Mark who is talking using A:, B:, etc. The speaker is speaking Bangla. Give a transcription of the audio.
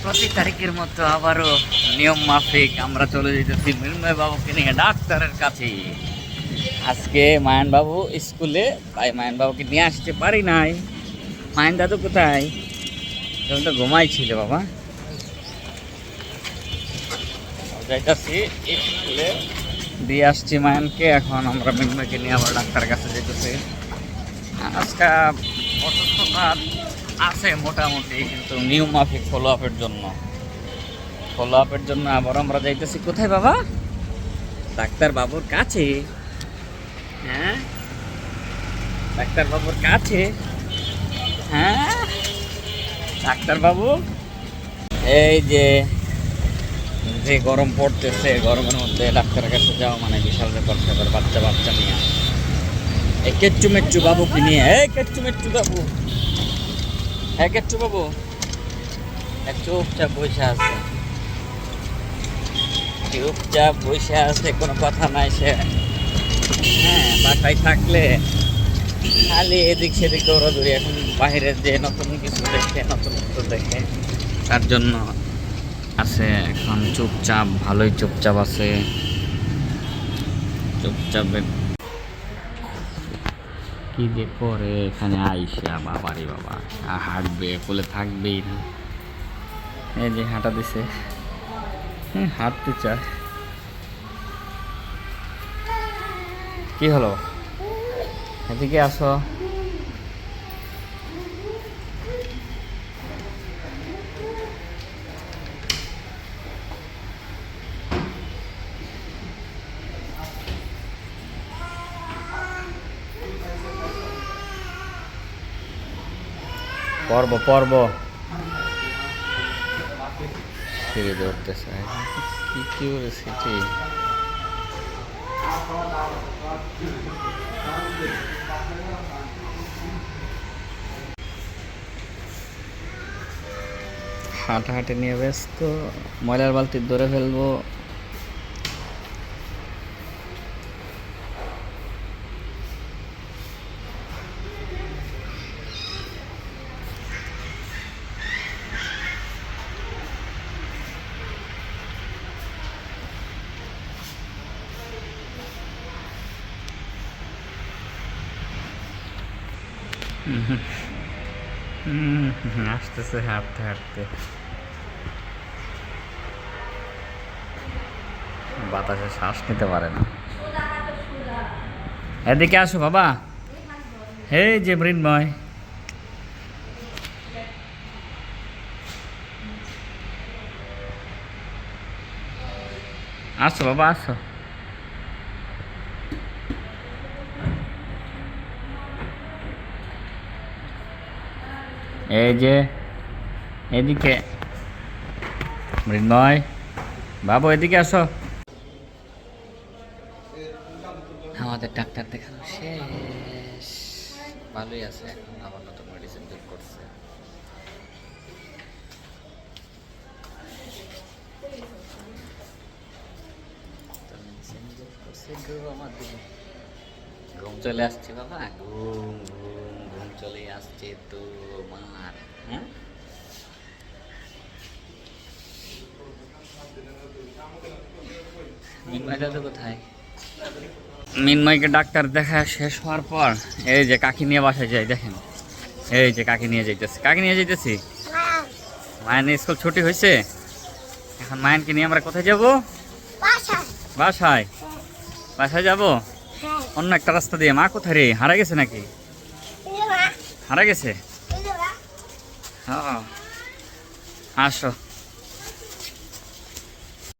A: প্রতি তারিখের মতো আবারও নিয়ম মাফিক আমরা চলে যেতেছি মৃন্ময় বাবুকে নিয়ে ডাক্তারের কাছে। আজকে মায়ান বাবু স্কুলে, তাই মায়ান বাবুকে নিয়ে আসতে পারি নাই। মায়ান দাদু কোথায়? যখন তো ঘুমাইছিল বাবা। যাইতাছি স্কুলে, দিয়ে আসছি মায়ানকে। এখন আমরা মৃন্ময়কে নিয়ে আবার ডাক্তারের কাছে যেতেছি। আজকে অসুস্থতা আছে মোটামুটি, কিন্তু নিয়ম মাফিক ফলো আপের জন্য আবার আমরা যাইতেছি কোথায় বাবা? ডাক্তার বাবুর কাছে। হ্যাঁ, ডাক্তার বাবুর কাছে। হ্যাঁ ডাক্তার বাবু, এই যে যে গরম পড়তেছে, গরমের মধ্যে ডাক্তারের কাছে যাওয়া মানে বিশাল ব্যাপার। বাচ্চা নিয়ে এই কেচ্চু মেচ্চু বাবুকে নিয়ে, এই কেচ্চু মেচ্চু বাবু, হ্যাঁ কেচ্চু বাবু চুপচাপ বসে আছে, কোনো কথা নাই সে। হ্যাঁ, বাসায় থাকলে খালি এদিক সেদিক দৌড়াদৌড়ি। এখন বাইরের যে নতুন কিছু দেখে তার জন্য আছে এখন চুপচাপ, ভালোই চুপচাপ আছে। কি যে করে এখানে আইসা, বাবারে বাবা, হাঁটবে কোলে থাকবেই না। এই যে হাঁটা দিছে, হাঁটতে চায়। কি হলো? এদিকে আসো। পর্ব সিঁড়ি ধরতে চায়। কি বলে সিটি? হাঁটাহাঁটি নিয়ে ব্যস্ত, ময়লার বালতি ধরে ফেলবো। আসতেছে হাঁটতে বাতাসে শ্বাস নিতে পারে না। এদিকে আসো বাবা। এই যে মৃন্ময়, আসো বাবা আসো। এই যে এদিকে মৃন্ময় বাবু, এদিকে আসো। আমাদের ডাক্তার দেখানো শেষ, ভালোই আছে। এখন আবার নতুন মেডিসিন যোগ করছে। ঘুম চলে আসছে বাবা, ঘুম চলে আসছে তো মার। হ্যাঁ, মিনময় দাদু কোথায়? মিনময়কে ডাক্তার দেখা শেষ হওয়ার পর এই যে কাকি নিয়ে বাসায় যাই। দেখেন, এই যে কাকি নিয়ে যাইতেছি। মায়ের স্কুল ছুটি হয়েছে, এখন মায়েরকে নিয়ে আমরা কোথায় যাব? বাসায় যাব। অন্য একটা রাস্তা দিয়ে। মা কোথায় রে? হারা গেছে নাকি? হারা গেছে? হ্যাঁ, আসো।